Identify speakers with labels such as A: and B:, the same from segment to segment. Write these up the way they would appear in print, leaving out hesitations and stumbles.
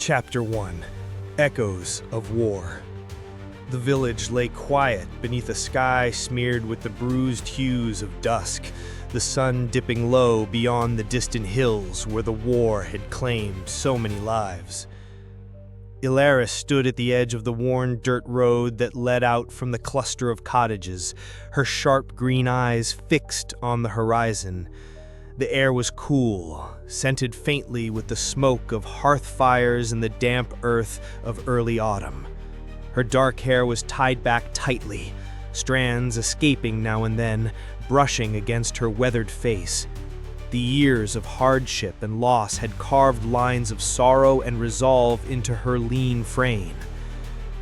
A: Chapter 1. Echoes of War. The village lay quiet beneath a sky smeared with the bruised hues of dusk, the sun dipping low beyond the distant hills where the war had claimed so many lives. Elara stood at the edge of the worn dirt road that led out from the cluster of cottages, her sharp green eyes fixed on the horizon. The air was cool, scented faintly with the smoke of hearth fires and the damp earth of early autumn. Her dark hair was tied back tightly, strands escaping now and then, brushing against her weathered face. The years of hardship and loss had carved lines of sorrow and resolve into her lean frame.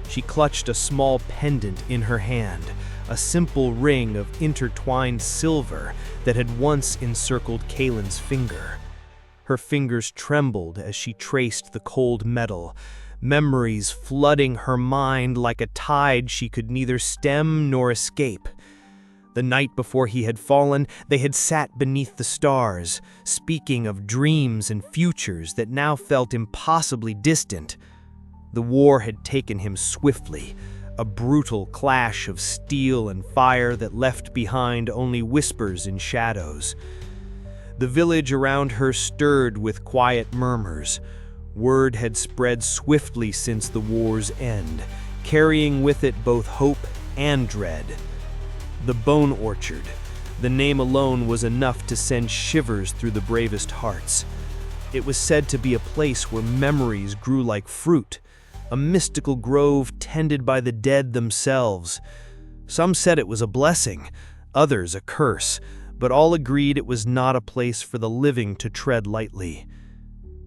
A: She clutched a small pendant in her hand, a simple ring of intertwined silver that had once encircled Kalen's finger. Her fingers trembled as she traced the cold metal, memories flooding her mind like a tide she could neither stem nor escape. The night before he had fallen, they had sat beneath the stars, speaking of dreams and futures that now felt impossibly distant. The war had taken him swiftly, a brutal clash of steel and fire that left behind only whispers and shadows. The village around her stirred with quiet murmurs. Word had spread swiftly since the war's end, carrying with it both hope and dread. The Bone Orchard. The name alone was enough to send shivers through the bravest hearts. It was said to be a place where memories grew like fruit, a mystical grove tended by the dead themselves. Some said it was a blessing, others a curse, but all agreed it was not a place for the living to tread lightly.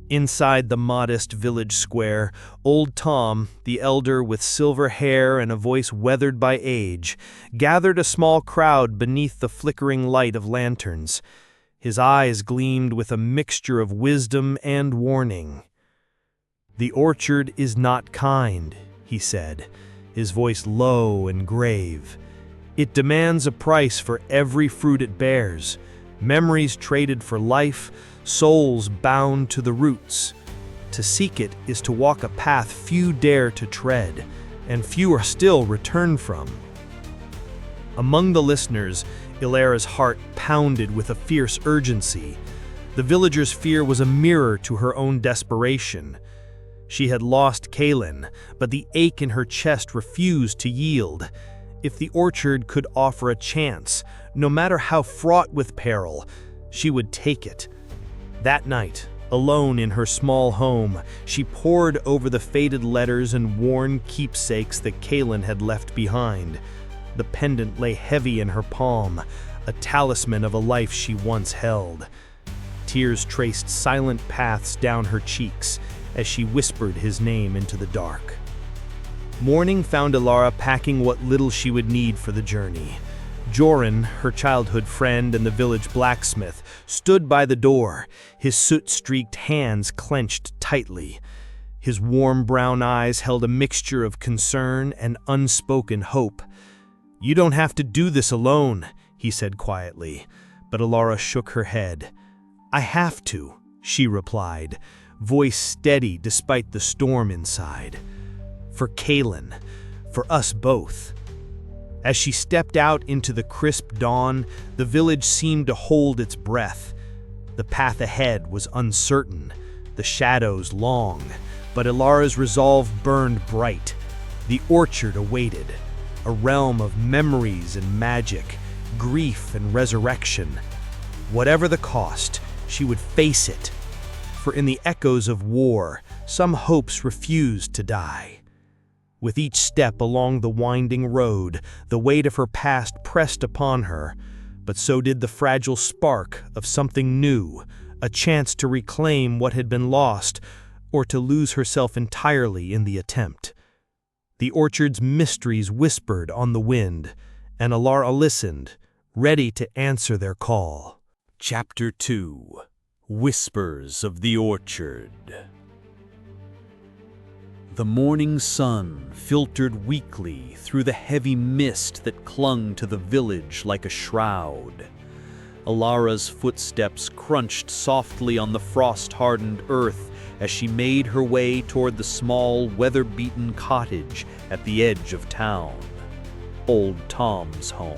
A: Inside the modest village square, old Tom, the elder with silver hair and a voice weathered by age, gathered a small crowd beneath the flickering light of lanterns. His eyes gleamed with a mixture of wisdom and warning. "The orchard is not kind," he said, his voice low and grave. "It demands a price for every fruit it bears, memories traded for life, souls bound to the roots. To seek it is to walk a path few dare to tread, and few are still returned from." Among the listeners, Elara's heart pounded with a fierce urgency. The villagers' fear was a mirror to her own desperation. She had lost Kalen, but the ache in her chest refused to yield. If the orchard could offer a chance, no matter how fraught with peril, she would take it. That night, alone in her small home, she pored over the faded letters and worn keepsakes that Kalen had left behind. The pendant lay heavy in her palm, a talisman of a life she once held. Tears traced silent paths down her cheeks as she whispered his name into the dark. Morning found Elara packing what little she would need for the journey. Joran, her childhood friend and the village blacksmith, stood by the door, his soot-streaked hands clenched tightly. His warm brown eyes held a mixture of concern and unspoken hope. "You don't have to do this alone," he said quietly, but Elara shook her head. "I have to," she replied, voice steady despite the storm inside. "For Kalen, for us both." As she stepped out into the crisp dawn, the village seemed to hold its breath. The path ahead was uncertain, the shadows long, but Elara's resolve burned bright. The orchard awaited, a realm of memories and magic, grief and resurrection. Whatever the cost, she would face it. For in the echoes of war, some hopes refused to die. With each step along the winding road, the weight of her past pressed upon her, but so did the fragile spark of something new, a chance to reclaim what had been lost, or to lose herself entirely in the attempt. The orchard's mysteries whispered on the wind, and Elara listened, ready to answer their call. Chapter 2. Whispers of the Orchard. The morning sun filtered weakly through the heavy mist that clung to the village like a shroud. Elara's footsteps crunched softly on the frost-hardened earth
B: as she made her way toward the small, weather-beaten cottage at the edge of town, Old Tom's home.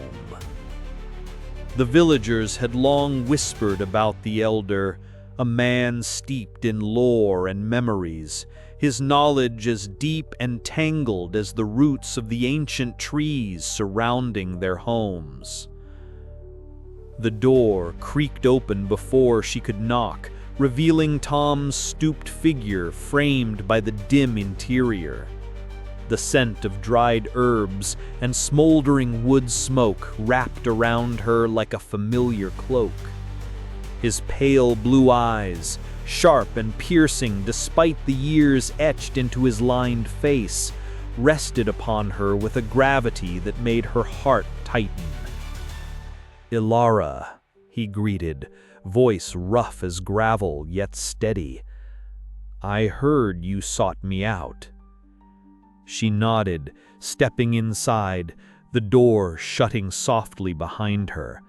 B: The villagers had long whispered about the elder, a man steeped in lore and memories, his knowledge as deep and tangled as the roots of the ancient trees surrounding their homes. The door creaked open before she could knock, revealing Tom's stooped figure framed by the dim interior. The scent of dried herbs and smoldering wood smoke wrapped around her like a familiar cloak. His pale blue eyes, sharp and piercing despite the years etched into his lined face, rested upon her with a gravity that made her heart tighten. "Elara," he greeted, voice rough as gravel yet steady. "I heard you sought me out." She nodded, stepping inside, the door shutting softly behind her.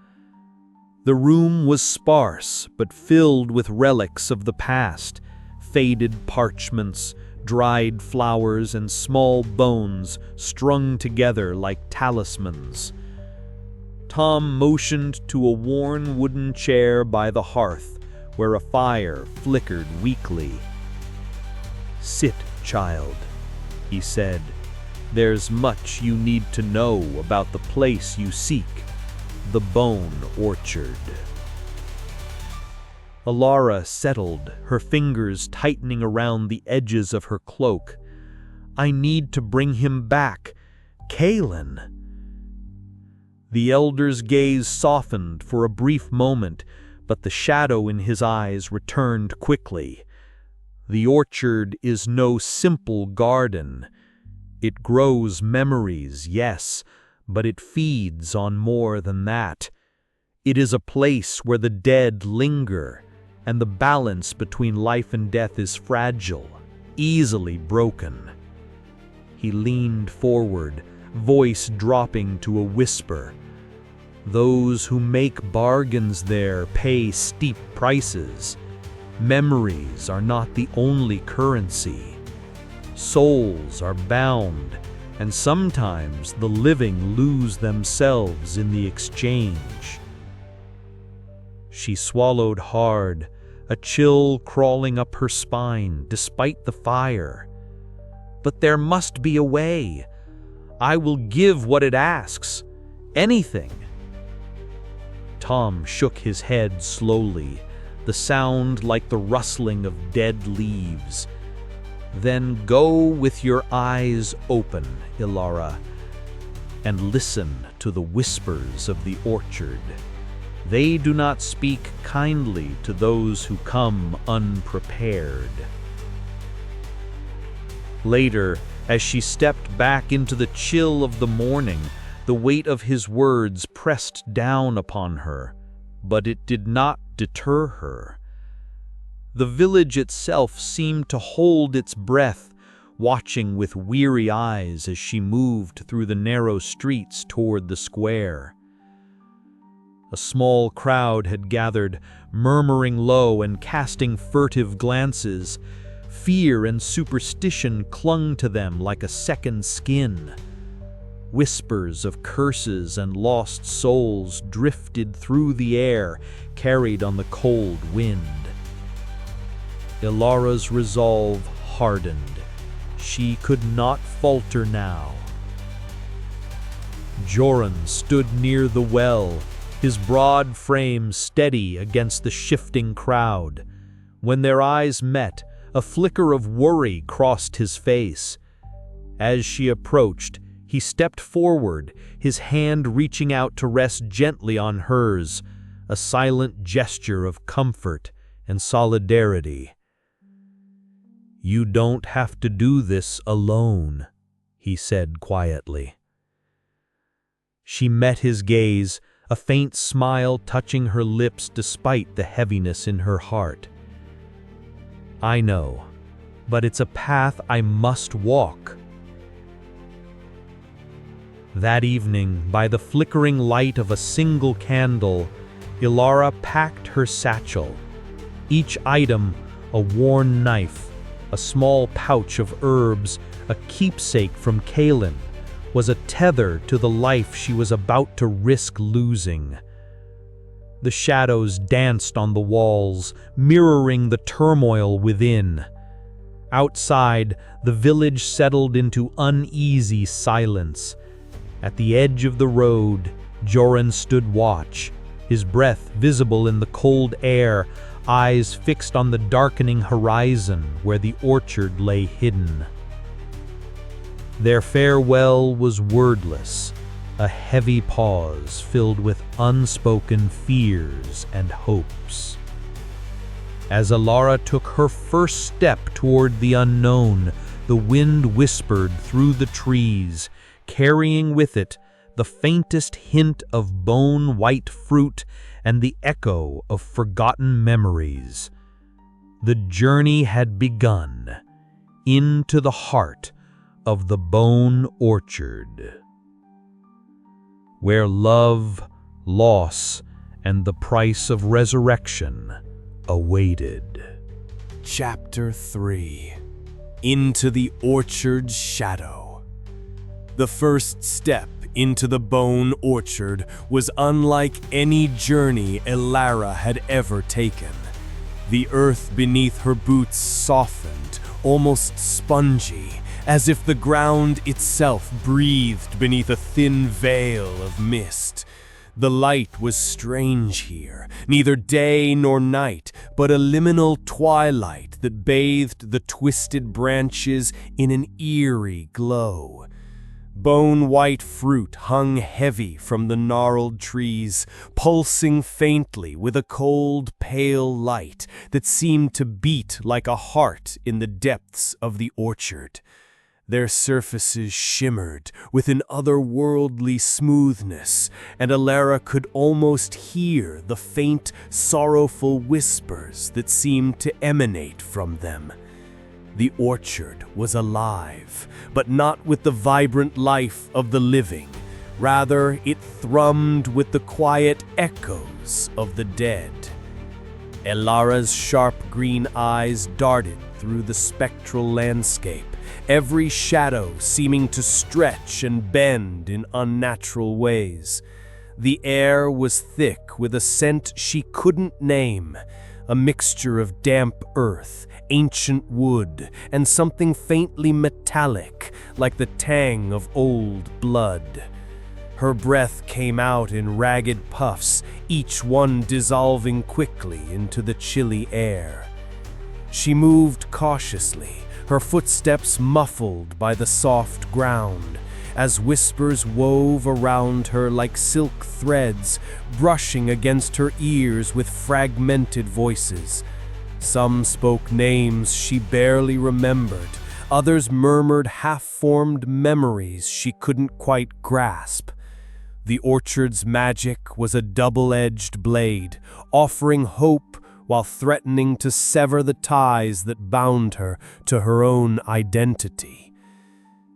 B: The room was sparse, but filled with relics of the past, faded parchments, dried flowers, and small bones strung together like talismans. Tom motioned to a worn wooden chair by the hearth, where a fire flickered weakly. "Sit, child," he said. "There's much you need to know about the place you seek, the Bone Orchard." Elara settled, her fingers tightening around the edges of her cloak. "I need to bring him back. Kaelin." The elder's gaze softened for a brief moment, but the shadow in his eyes returned quickly. The orchard is no simple garden. It grows memories, yes, but it feeds on more than that. It is a place where the dead linger, and the balance between life and death is fragile, easily broken. He leaned forward, voice dropping to a whisper. "Those who make bargains there pay steep prices. Memories are not the only currency. Souls are bound, and sometimes the living lose themselves in the exchange." She swallowed hard, a chill crawling up her spine despite the fire. "But there must be a way. I will give what it asks. Anything." Tom shook his head slowly, the sound like the rustling of dead leaves. "Then go with your eyes open, Elara, and listen to the whispers of the orchard. They do not speak kindly to those who come unprepared." Later, as she stepped back into the chill of the morning, the weight of his words pressed down upon her, but it did not deter her. The village itself seemed to hold its breath, watching with weary eyes as she moved through the narrow streets toward the square. A small crowd had gathered, murmuring low and casting furtive glances. Fear and superstition clung to them like a second skin. Whispers of curses and lost souls drifted through the air, carried on the cold wind. Elara's resolve hardened. She could not falter now. Joran stood near the well, his broad frame steady against the shifting crowd. When their eyes met, a flicker of worry crossed his face. As she approached, he stepped forward, his hand reaching out to rest gently on hers, a silent gesture of comfort and solidarity. "You don't have to do this alone," he said quietly. She met his gaze, a faint smile touching her lips despite the heaviness in her heart. "I know, but it's a path I must walk." That evening, by the flickering light of a single candle, Elara packed her satchel. Each item, a worn knife, a small pouch of herbs, a keepsake from Kalin, was a tether to the life she was about to risk losing. The shadows danced on the walls, mirroring the turmoil within. Outside, the village settled into uneasy silence. At the edge of the road, Joran stood watch, his breath visible in the cold air, eyes fixed on the darkening horizon where the orchard lay hidden. Their farewell was wordless, a heavy pause filled with unspoken fears and hopes. As Elara took her first step toward the unknown, the wind whispered through the trees, carrying with it the faintest hint of bone-white fruit and the echo of forgotten memories. The journey had begun into the heart of the Bone Orchard, where love, loss, and the price of resurrection awaited.
A: Chapter 3. Into the Orchard's Shadow. The first step into the Bone Orchard was unlike any journey Elara had ever taken. The earth beneath her boots softened, almost spongy, as if the ground itself breathed beneath a thin veil of mist. The light was strange here, neither day nor night, but a liminal twilight that bathed the twisted branches in an eerie glow. Bone-white fruit hung heavy from the gnarled trees, pulsing faintly with a cold, pale light that seemed to beat like a heart in the depths of the orchard. Their surfaces shimmered with an otherworldly smoothness, and Elara could almost hear the faint, sorrowful whispers that seemed to emanate from them. The orchard was alive, but not with the vibrant life of the living. Rather, it thrummed with the quiet echoes of the dead. Elara's sharp green eyes darted through the spectral landscape, every shadow seeming to stretch and bend in unnatural ways. The air was thick with a scent she couldn't name, a mixture of damp earth, ancient wood, and something faintly metallic, like the tang of old blood. Her breath came out in ragged puffs, each one dissolving quickly into the chilly air. She moved cautiously, her footsteps muffled by the soft ground, as whispers wove around her like silk threads, brushing against her ears with fragmented voices. Some spoke names she barely remembered, others murmured half-formed memories she couldn't quite grasp. The orchard's magic was a double-edged blade, offering hope while threatening to sever the ties that bound her to her own identity.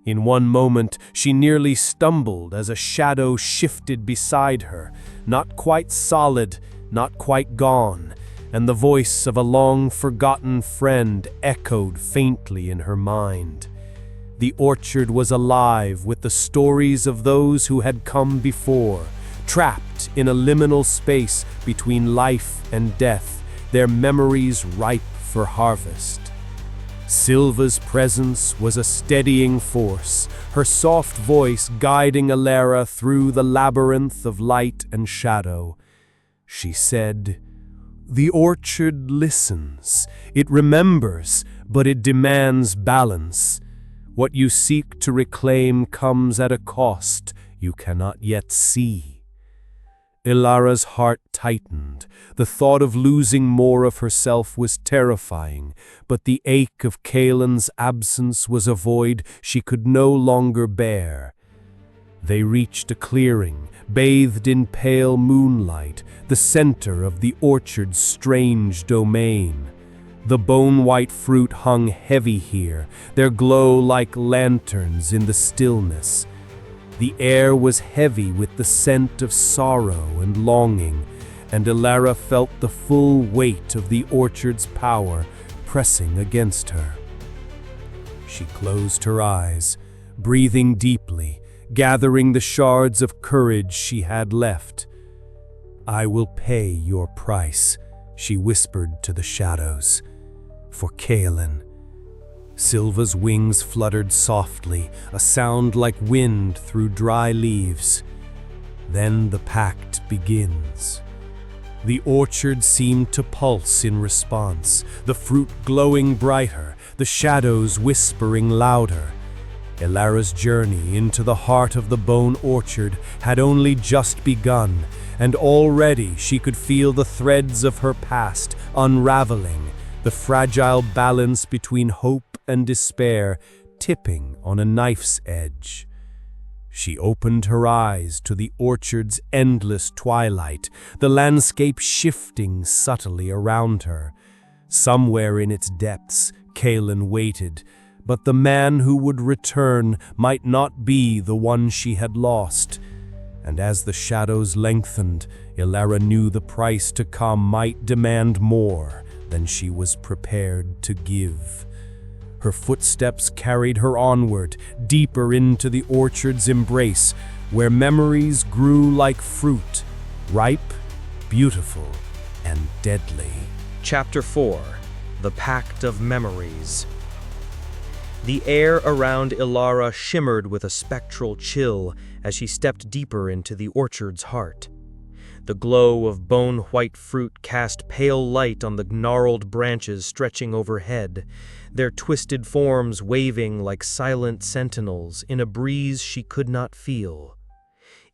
A: In one moment, she nearly stumbled as a shadow shifted beside her, not quite solid, not quite gone, and the voice of a long-forgotten friend echoed faintly in her mind. The orchard was alive with the stories of those who had come before, trapped in a liminal space between life and death, their memories ripe for harvest. Silva's presence was a steadying force, her soft voice guiding Elara through the labyrinth of light and shadow. She said, "The orchard listens. It remembers, but it demands balance. What you seek to reclaim comes at a cost you cannot yet see." Elara's heart tightened. The thought of losing more of herself was terrifying, but the ache of Kalen's absence was a void she could no longer bear. They reached a clearing, bathed in pale moonlight, the center of the orchard's strange domain. The bone-white fruit hung heavy here, their glow like lanterns in the stillness. The air was heavy with the scent of sorrow and longing, and Elara felt the full weight of the orchard's power
C: pressing against her. She closed her eyes, breathing deeply, gathering the shards of courage she had left. "I will pay your price," she whispered to the shadows, "for Kaelin." Silva's wings fluttered softly, a sound like wind through dry leaves. Then the pact begins. The orchard seemed to pulse in response, the fruit glowing brighter, the shadows whispering louder. Elara's journey into the heart of the Bone Orchard had only just begun, and already she could feel the threads of her past unraveling, the fragile balance between hope and despair tipping on a knife's edge. She opened her eyes to the orchard's endless twilight, the landscape shifting subtly around her. Somewhere in its depths, Kaelin waited, but the man who would return might not be the one she had lost. And as the shadows lengthened, Elara knew the price to come might demand more than she was prepared to give. Her footsteps carried her onward, deeper into the orchard's embrace, where memories grew like fruit, ripe, beautiful, and deadly.
A: Chapter 4. The Pact of Memories. The air around Elara shimmered with a spectral chill as she stepped deeper into the orchard's heart. The glow of bone-white fruit cast pale light on the gnarled branches stretching overhead, their twisted forms waving like silent sentinels in a breeze she could not feel.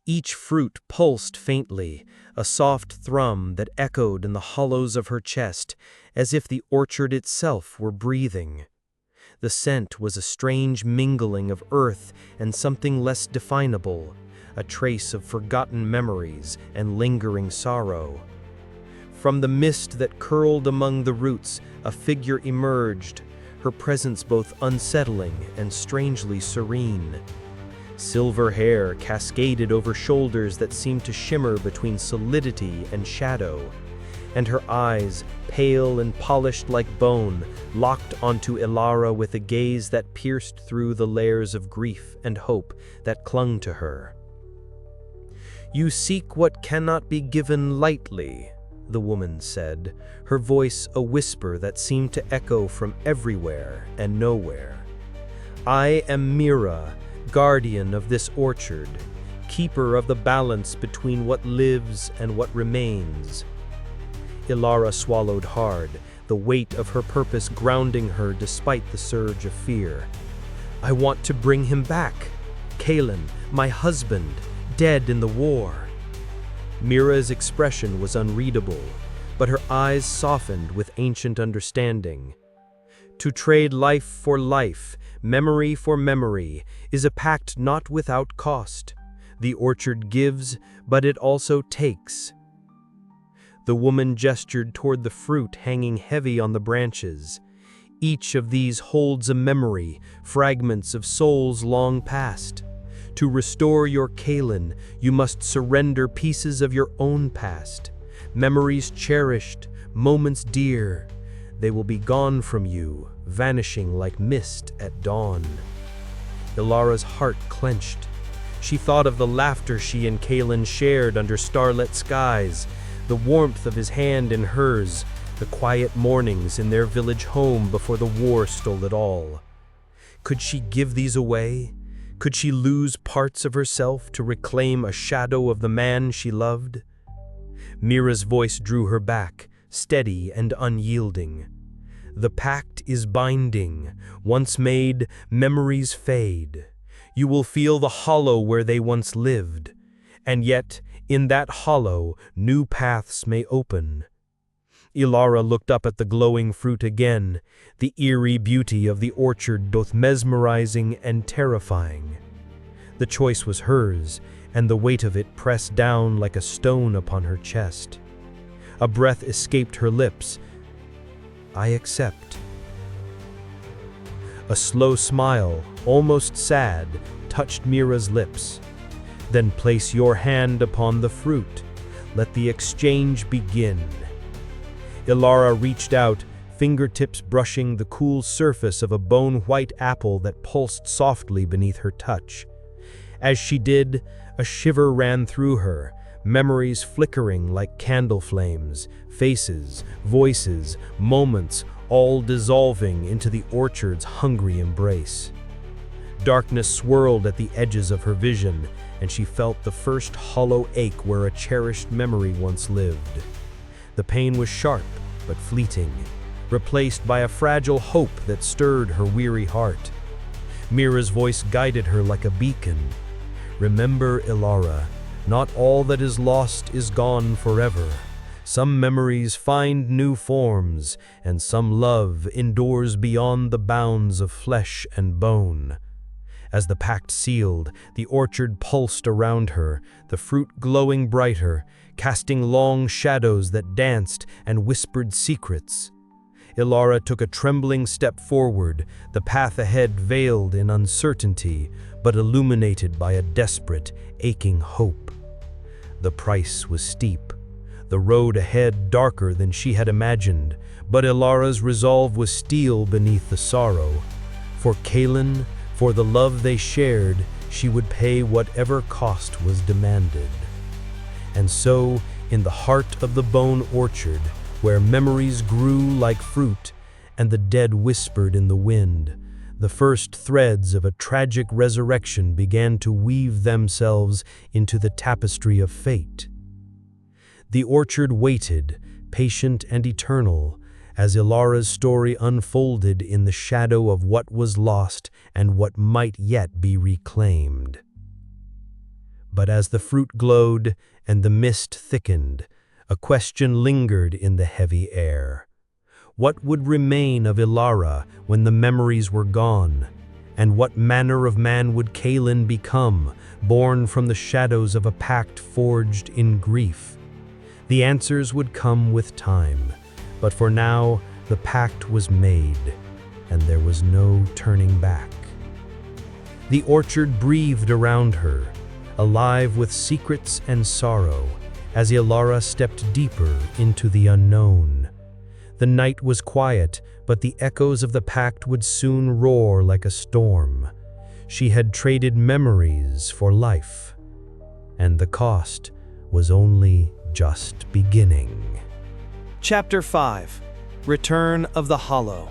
A: Each fruit pulsed faintly, a soft thrum that echoed in the hollows of her chest, as if the orchard itself were breathing. The scent was a strange mingling of earth and something less definable, a trace of forgotten memories and lingering sorrow. From the mist that curled among the roots, a figure emerged, her presence both unsettling and strangely serene. Silver hair cascaded over shoulders that seemed to shimmer between solidity and shadow, and her eyes, pale and polished like bone, locked onto Elara with a gaze that pierced through the layers of grief and hope that clung to her. "You seek what cannot be given lightly," the woman said, her voice a whisper that seemed to echo from everywhere and nowhere. "I am Mira, guardian of this orchard, keeper of the balance between what lives and what remains." Elara swallowed hard, the weight of her purpose grounding her despite the surge of fear. "I want to bring him back. Kaelin, my husband, dead in the war." Mira's expression was unreadable, but her eyes softened with ancient understanding. To trade life for life, memory for memory, is a pact not without cost. The orchard gives, but it also takes. The woman gestured toward the fruit hanging heavy on the branches. Each of these holds a memory, fragments of souls long past. To restore your Kaelin, you must surrender pieces of your own past. Memories cherished, moments dear. They will be gone from you, vanishing like mist at dawn. Elara's heart clenched. She thought of the laughter she and Kaelin shared under starlit skies, the warmth of his hand in hers, the quiet mornings in their village home before the war stole it all. Could she give these away? Could she lose parts of herself to reclaim a shadow of the man she loved? Mira's voice drew her back, steady and unyielding. "The pact is binding. Once made, memories fade. You will feel the hollow where they once lived. And yet, in that hollow, new paths may open." Elara looked up at the glowing fruit again, the eerie beauty of the orchard both mesmerizing and terrifying. The choice was hers, and the weight of it pressed down like a stone upon her chest. A breath escaped her lips. "I accept." A slow smile, almost sad, touched Mira's lips. "Then place your hand upon the fruit. Let the exchange begin." Elara reached out, fingertips brushing the cool surface of a bone-white apple that pulsed softly beneath her touch. As she did, a shiver ran through her, memories flickering like candle flames, faces, voices, moments, all dissolving into the orchard's hungry embrace. Darkness swirled at the edges of her vision, and she felt the first hollow ache where a cherished memory once lived. The pain was sharp but fleeting, replaced by a fragile hope that stirred her weary heart. Mira's voice guided her like a beacon. "Remember, Elara, not all that is lost is gone forever. Some memories find new forms, and some love endures beyond the bounds of flesh and bone." As the pact sealed, the orchard pulsed around her, the fruit glowing brighter, casting long shadows that danced and whispered secrets. Elara took a trembling step forward, the path ahead veiled in uncertainty, but illuminated by a desperate, aching hope. The price was steep, the road ahead darker than she had imagined, but Elara's resolve was steel beneath the sorrow. For Kaelin, for the love they shared, she would pay whatever cost was demanded. And so, in the heart of the Bone Orchard, where memories grew like fruit and the dead whispered in the wind, the first threads of a tragic resurrection began to weave themselves into the tapestry of fate. The orchard waited, patient and eternal, as Elara's story unfolded in the shadow of what was lost and what might yet be reclaimed. But as the fruit glowed and the mist thickened, a question lingered in the heavy air. What would remain of Elara when the memories were gone? And what manner of man would Kaelin become, born from the shadows of a pact forged in grief? The answers would come with time, but for now the pact was made, and there was no turning back. The orchard breathed around her, alive with secrets and sorrow, as Elara stepped deeper into the unknown. The night was quiet, but the echoes of the pact would soon roar like a storm. She had traded memories for life, and the cost was only just beginning.
D: Chapter 5. Return of the Hollow.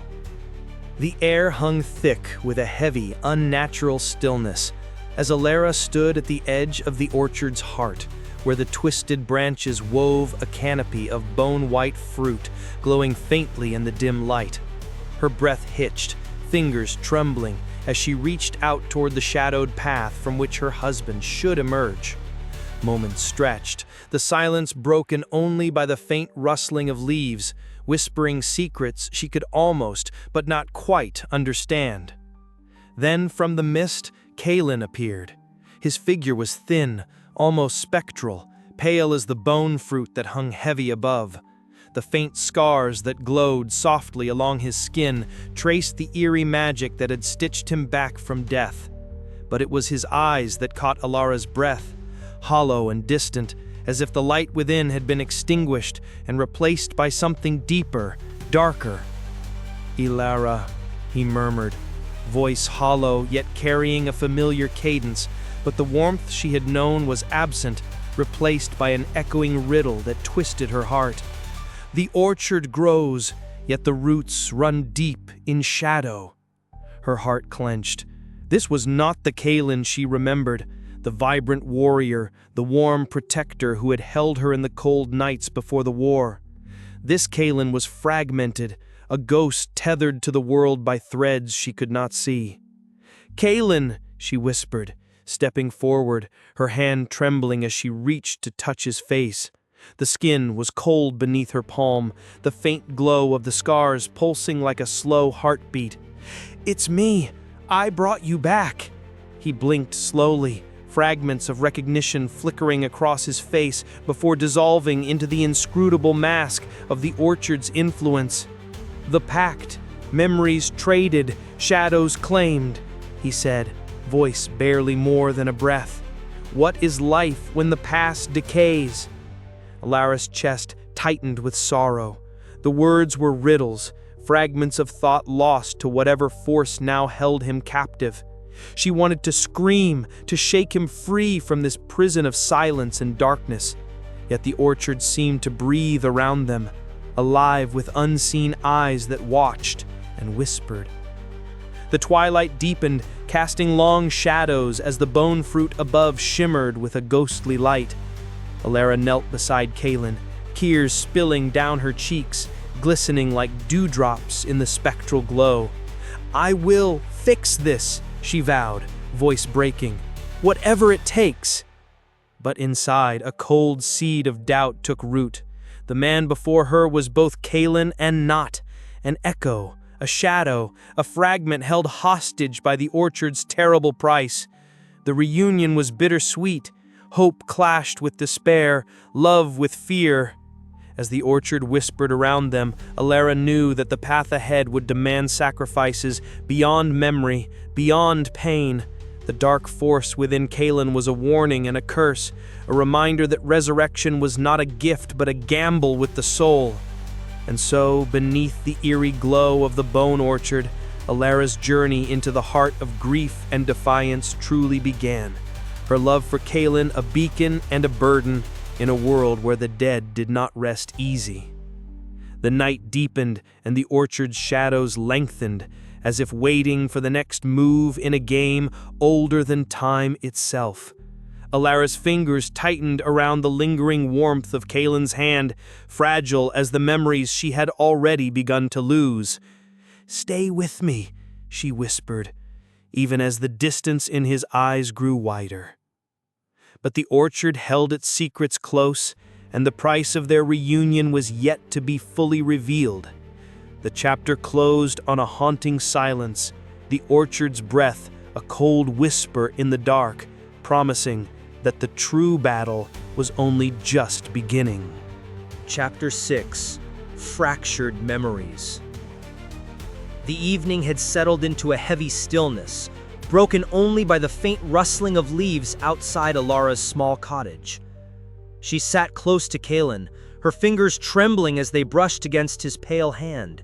D: The air hung thick with a heavy, unnatural stillness as Elara stood at the edge of the orchard's heart, where the twisted branches wove a canopy of bone-white fruit glowing faintly in the dim light. Her breath hitched, fingers trembling, as she reached out toward the shadowed path from which her husband should emerge. Moments stretched, the silence broken only by the faint rustling of leaves, whispering secrets she could almost, but not quite, understand. Then from the mist, Kaelin appeared. His figure was thin, almost spectral, pale as the bone fruit that hung heavy above. The faint scars that glowed softly along his skin traced the eerie magic that had stitched him back from death. But it was his eyes that caught Elara's breath, hollow and distant, as if the light within had been extinguished and replaced by something deeper, darker. "Elara," he murmured, voice hollow yet carrying a familiar cadence, but the warmth she had known was absent, replaced by an echoing riddle that twisted her heart. "The orchard grows, yet the roots run deep in shadow." Her heart clenched. This was not the Kaelin she remembered, the vibrant warrior, the warm protector who had held her in the cold nights before the war. This Kaelin was fragmented, a ghost tethered to the world by threads she could not see. "Kaelin," she whispered, stepping forward, her hand trembling as she reached to touch his face. The skin was cold beneath her palm, the faint glow of the scars pulsing like a slow heartbeat. "It's me. I brought you back." He blinked slowly, fragments of recognition flickering across his face before dissolving into the inscrutable mask of the orchard's influence. "The pact, memories traded, shadows claimed," he said, voice barely more than a breath. "What is life when the past decays?" Elara's chest tightened with sorrow. The words were riddles, fragments of thought lost to whatever force now held him captive. She wanted to scream, to shake him free from this prison of silence and darkness. Yet the orchard seemed to breathe around them, alive with unseen eyes that watched and whispered. The twilight deepened, casting long shadows as the bone fruit above shimmered with a ghostly light. Elara knelt beside Kaelin, tears spilling down her cheeks, glistening like dewdrops in the spectral glow. "I will fix this," she vowed, voice breaking. "Whatever it takes." But inside, a cold seed of doubt took root. The man before her was both Kaelin and not, an echo, a shadow, a fragment held hostage by the orchard's terrible price. The reunion was bittersweet. Hope clashed with despair, love with fear. As the orchard whispered around them, Elara knew that the path ahead would demand sacrifices beyond memory, beyond pain. The dark force within Kaelin was a warning and a curse, a reminder that resurrection was not a gift but a gamble with the soul. And so, beneath the eerie glow of the Bone Orchard, Elara's journey into the heart of grief and defiance truly began. Her love for Kaelin a beacon and a burden in a world where the dead did not rest easy. The night deepened and the orchard's shadows lengthened, as if waiting for the next move in a game older than time itself. Elara's fingers tightened around the lingering warmth of Kaelin's hand, fragile as the memories she had already begun to lose. "Stay with me," she whispered, even as the distance in his eyes grew wider. But the orchard held its secrets close, and the price of their reunion was yet to be fully revealed. The chapter closed on a haunting silence, the orchard's breath a cold whisper in the dark, promising that the true battle was only just beginning.
A: Chapter 6: Fractured Memories. The evening had settled into a heavy stillness, broken only by the faint rustling of leaves outside Elara's small cottage. She sat close to Kaelin, her fingers trembling as they brushed against his pale hand.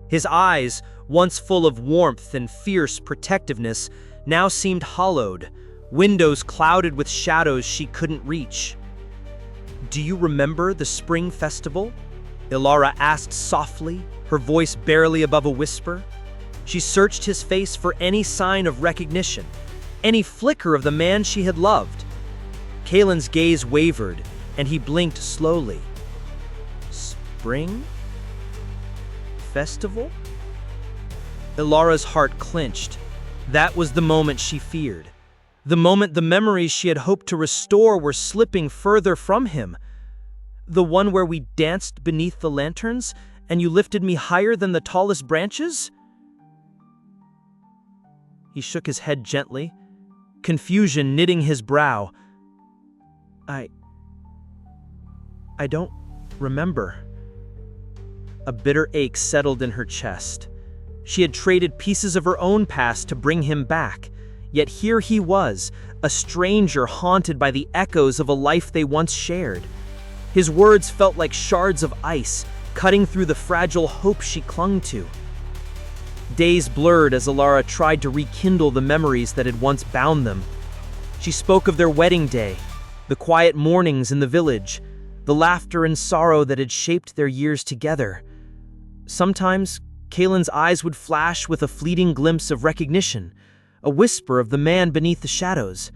A: His eyes, once full of warmth and fierce protectiveness, now seemed hollowed, windows clouded with shadows she couldn't reach. "Do you remember the spring festival?" Elara asked softly, her voice barely above a whisper. She searched his face for any sign of recognition, any flicker of the man she had loved. Kaelin's gaze wavered, and he blinked slowly. "Spring? Festival?" Elara's heart clenched. That was the moment she feared. The moment the memories she had hoped to restore were slipping further from him. "The one where we danced beneath the lanterns, and you lifted me higher than the tallest branches?" He shook his head gently, confusion knitting his brow. I don't remember." A bitter ache settled in her chest. She had traded pieces of her own past to bring him back, yet here he was, a stranger haunted by the echoes of a life they once shared. His words felt like shards of ice, cutting through the fragile hope she clung to. Days blurred as Elara tried to rekindle the memories that had once bound them. She spoke of their wedding day, the quiet mornings in the village, the laughter and sorrow that had shaped their years together. Sometimes, Kaelin's eyes would flash with a fleeting glimpse of recognition, a whisper of the man beneath the shadows.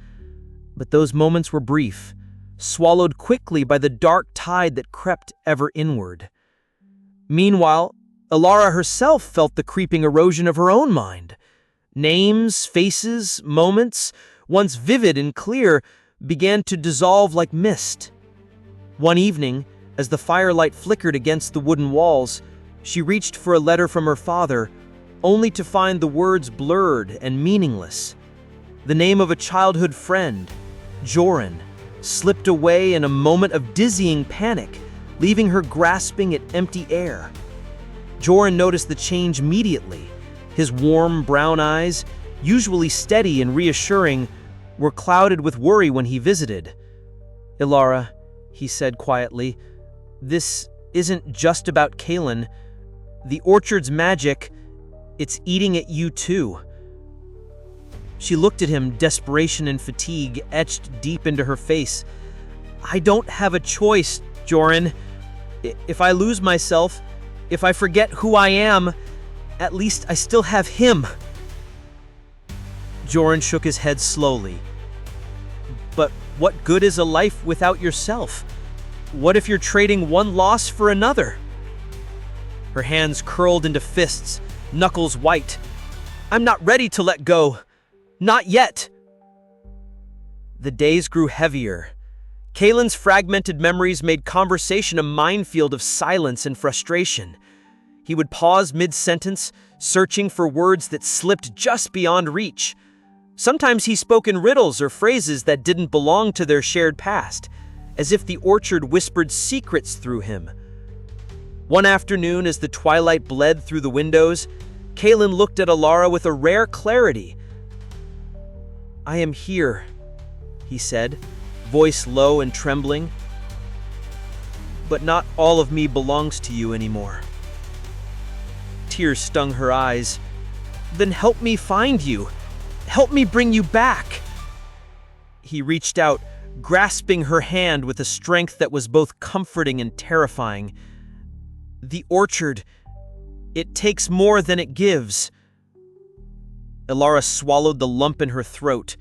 A: But those moments were brief, swallowed quickly by the dark tide that crept ever inward. Meanwhile, Elara herself felt the creeping erosion of her own mind. Names, faces, moments, once vivid and clear, began to dissolve like mist. One evening, as the firelight flickered against the wooden walls, she reached for a letter from her father, only to find the words blurred and meaningless. The name of a childhood friend, Joran, slipped away in a moment of dizzying panic, leaving her grasping at empty air. Joran noticed the change immediately. His warm brown eyes, usually steady and reassuring, were clouded with worry when he visited. "Elara," he said quietly, "this isn't just about Kaelin.
D: The orchard's magic, it's eating at you too." She looked at him, desperation and fatigue etched deep into her face. "I don't have a choice, Joran. If I lose myself, if I forget who I am, at least I still have him." Joran shook his head slowly. "But what good is a life without yourself? What if you're trading one loss for another?" Her hands curled into fists, knuckles white. "I'm not ready to let go. Not yet." The days grew heavier. Kaylin's fragmented memories made conversation a minefield of silence and frustration. He would pause mid-sentence, searching for words that slipped just beyond reach. Sometimes he spoke in riddles or phrases that didn't belong to their shared past, as if the orchard whispered secrets through him. One afternoon, as the twilight bled through the windows, Kaylin looked at Elara with a rare clarity. "I am here," he said, voice low and trembling. "But not all of me belongs to you anymore." Tears stung her eyes. "Then help me find you. Help me bring you back." He reached out, grasping her hand with a strength that was both comforting and terrifying. "The orchard, it takes more than it gives." Elara swallowed the lump in her throat.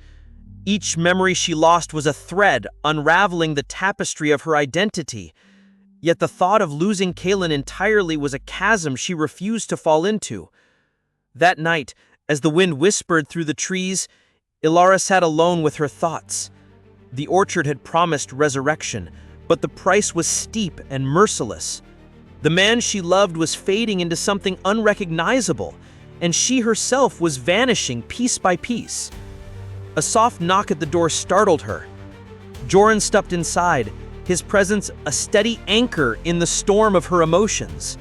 D: Each memory she lost was a thread unraveling the tapestry of her identity. Yet the thought of losing Kaylin entirely was a chasm she refused to fall into. That night, as the wind whispered through the trees, Elara sat alone with her thoughts. The orchard had promised resurrection, but the price was steep and merciless. The man she loved was fading into something unrecognizable, and she herself was vanishing piece by piece. A soft knock at the door startled her. Joran stepped inside, his presence a steady anchor in the storm of her emotions.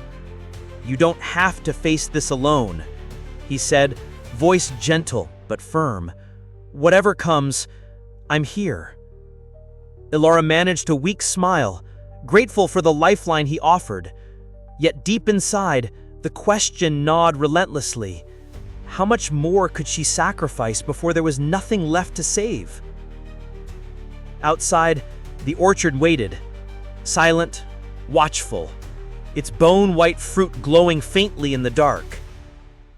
D: "You don't have to face this alone," he said, voice gentle but firm. "Whatever comes, I'm here." Elara managed a weak smile, grateful for the lifeline he offered. Yet deep inside, the question gnawed relentlessly. How much more could she sacrifice before there was nothing left to save? Outside, the orchard waited, silent, watchful, its bone-white fruit glowing faintly in the dark.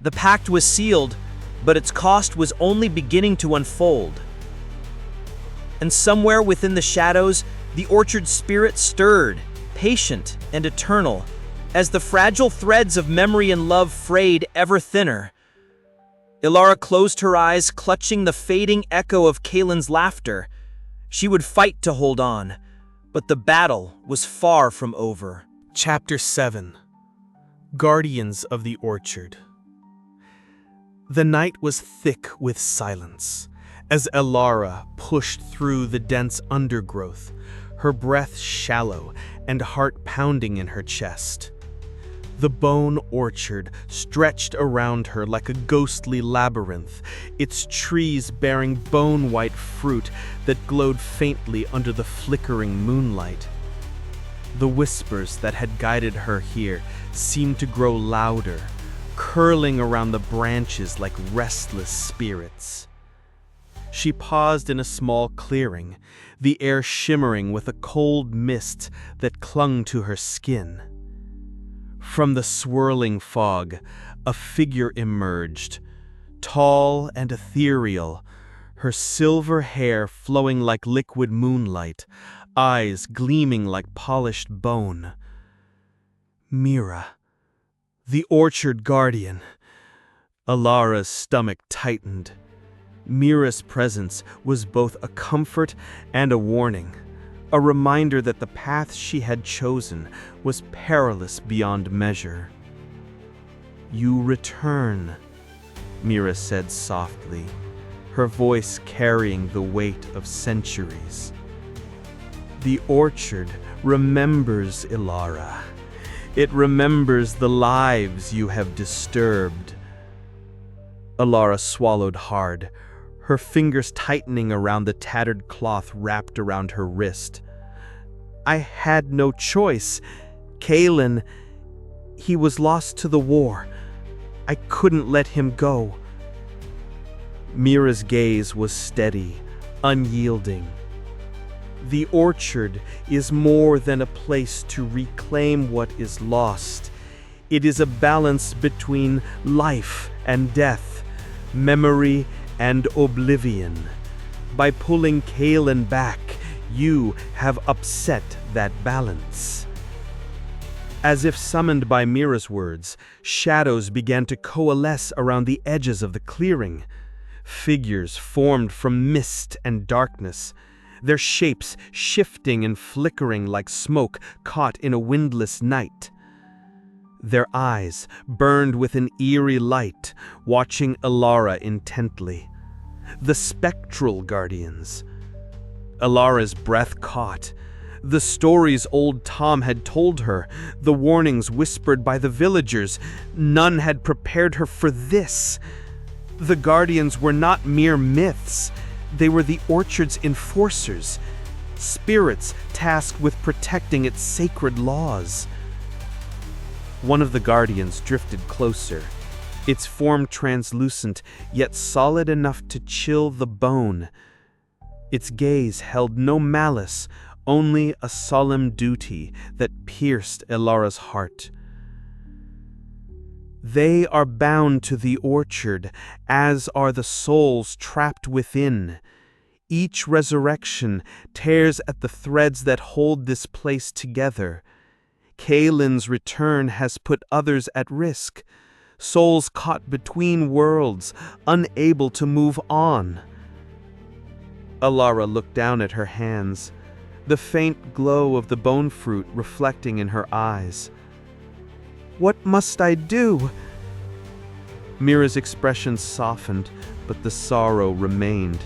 D: The pact was sealed, but its cost was only beginning to unfold. And somewhere within the shadows, the orchard's spirit stirred, patient and eternal, as the fragile threads of memory and love frayed ever thinner. Elara closed her eyes, clutching the fading echo of Kaylin's laughter. She would fight to hold on, but the battle was far from over.
A: Chapter 7. Guardians of the Orchard. The night was thick with silence, as Elara pushed through the dense undergrowth, her breath shallow and heart pounding in her chest. The bone orchard stretched around her like a ghostly labyrinth, its trees bearing bone-white fruit that glowed faintly under the flickering moonlight. The whispers that had guided her here seemed to grow louder, curling around the branches like restless spirits. She paused in a small clearing, the air shimmering with a cold mist that clung to her skin. From the swirling fog, a figure emerged, tall and ethereal, her silver hair flowing like liquid moonlight, eyes gleaming like polished bone. Mira, the orchard guardian. Elara's stomach tightened. Mira's presence was both a comfort and a warning, a reminder that the path she had chosen was perilous beyond measure. "You return," Mira said softly, her voice carrying the weight of centuries. "The orchard remembers Elara. It remembers the lives you have disturbed." Elara swallowed hard, her fingers tightening around the tattered cloth wrapped around her wrist. "I had no choice. Kaylin, He was lost to the war. I couldn't let him go." Mira's gaze was steady, unyielding. The orchard is more than a place to reclaim what is lost. It is a balance between life and death, memory and oblivion. By pulling Kalen back, you have upset that balance. As if summoned by Mira's words, shadows began to coalesce around the edges of the clearing. Figures formed from mist and darkness, their shapes shifting and flickering like smoke caught in a windless night. Their eyes burned with an eerie light, watching Elara intently. The spectral guardians. Elara's breath caught. The stories old Tom had told her, the warnings whispered by the villagers, none had prepared her for this. The guardians were not mere myths. They were the orchard's enforcers, spirits tasked with protecting its sacred laws. One of the guardians drifted closer, its form translucent, yet solid enough to chill the bone. Its gaze held no malice, only a solemn duty that pierced Elara's heart. They are bound to the orchard, as are the souls trapped within. Each resurrection tears at the threads that hold this place together. Kalen's return has put others at risk, souls caught between worlds, unable to move on. Elara looked down at her hands, the faint glow of the bone fruit reflecting in her eyes. "What must I do?" Mira's expression softened, but the sorrow remained.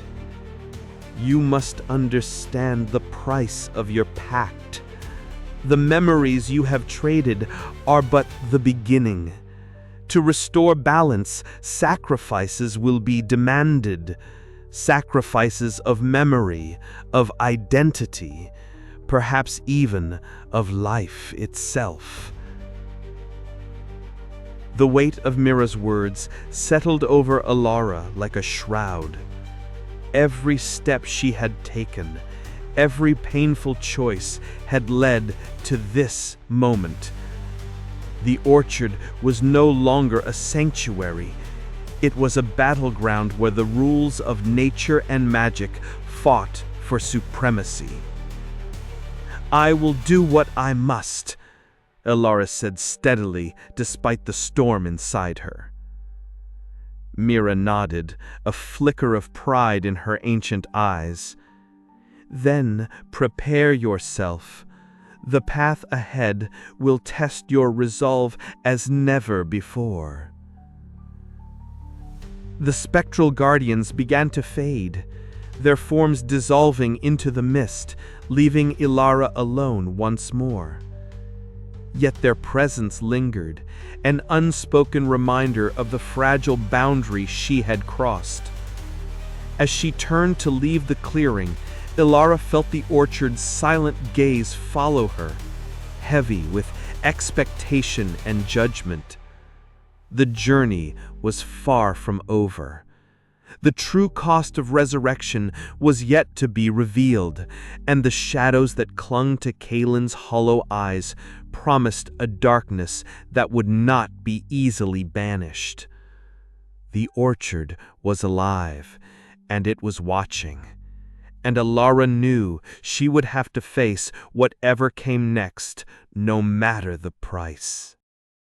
A: "You must understand the price of your pact. The memories you have traded are but the beginning. To restore balance, sacrifices will be demanded. Sacrifices of memory, of identity, perhaps even of life itself." The weight of Mira's words settled over Elara like a shroud. Every step she had taken, every painful choice had led to this moment. The orchard was no longer a sanctuary. It was a battleground where the rules of nature and magic fought for supremacy. "I will do what I must," Elara said steadily, despite the storm inside her. Mira nodded, a flicker of pride in her ancient eyes. "Then prepare yourself. The path ahead will test your resolve as never before." The spectral guardians began to fade, their forms dissolving into the mist, leaving Elara alone once more. Yet their presence lingered, an unspoken reminder of the fragile boundary she had crossed. As she turned to leave the clearing, Elara felt the orchard's silent gaze follow her, heavy with expectation and judgment. The journey was far from over. The true cost of resurrection was yet to be revealed, and the shadows that clung to Kalen's hollow eyes promised a darkness that would not be easily banished. The orchard was alive, and it was watching. And Elara knew she would have to face whatever came next, no matter the price.